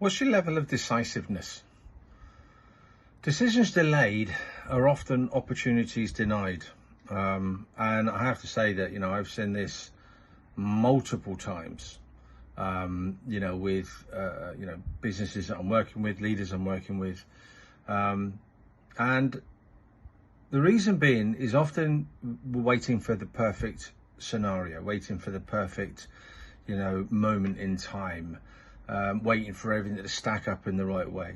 What's your level of decisiveness? Decisions delayed are often opportunities denied. And I have to say that, I've seen this multiple times, with, businesses that I'm working with, leaders I'm working with. And the reason being is often we're waiting for the perfect scenario, waiting for the perfect, moment in time, waiting for everything to stack up in the right way.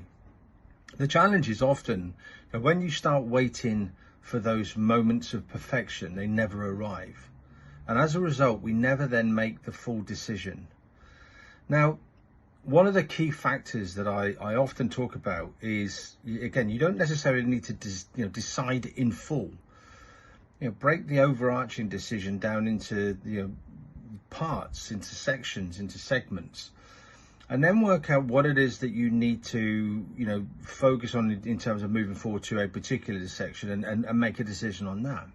The challenge is often that when you start waiting for those moments of perfection, they never arrive. And as a result, we never then make the full decision. Now, one of the key factors that I often talk about is, again, you don't necessarily need to decide in full. Break the overarching decision down into parts, into sections, into segments, and then work out what it is that you need to focus on in terms of moving forward to a particular section, and make a decision on that.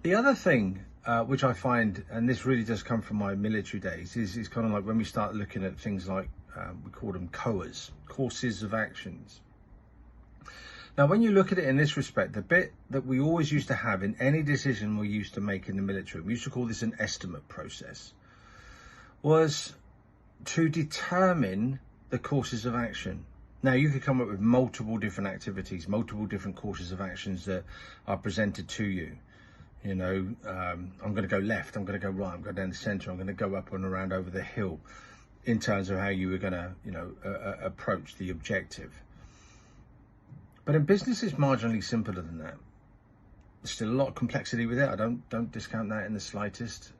The other thing which I find, and this really does come from my military days, is kind of like when we start looking at things like we call them COAs, courses of actions. Now, when you look at it in this respect, the bit that we always used to have in any decision we used to make in the military, we used to call this an estimate process, was to determine the courses of action. Now, you could come up with multiple different activities, multiple different courses of actions that are presented to you. I'm going to go left, I'm going to go right, I'm going down the center, I'm going to go up and around over the hill, in terms of how you were going to, approach the objective. But in business, it's marginally simpler than that. There's still a lot of complexity with it. I don't discount that in the slightest.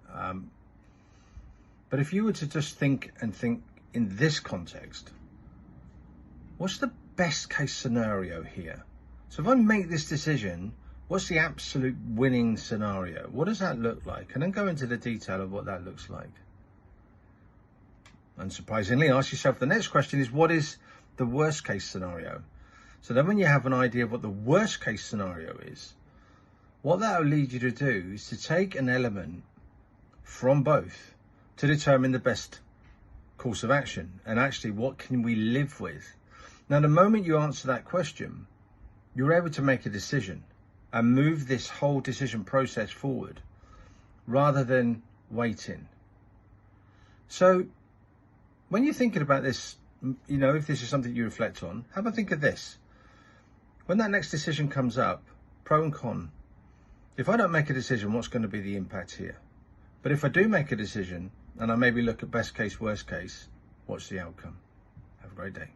But if you were to just think in this context, what's the best case scenario here? So if I make this decision, what's the absolute winning scenario? What does that look like? And then go into the detail of what that looks like. Unsurprisingly, ask yourself the next question is, what is the worst case scenario? So then when you have an idea of what the worst case scenario is, what that will lead you to do is to take an element from both to determine the best course of action, and actually what can we live with. Now, the moment you answer that question, you're able to make a decision and move this whole decision process forward rather than waiting. So when you're thinking about this, if this is something you reflect on, have a think of this. When that next decision comes up, pro and con, if I don't make a decision, what's going to be the impact here? But if I do make a decision and I maybe look at best case, worst case, what's the outcome? Have a great day.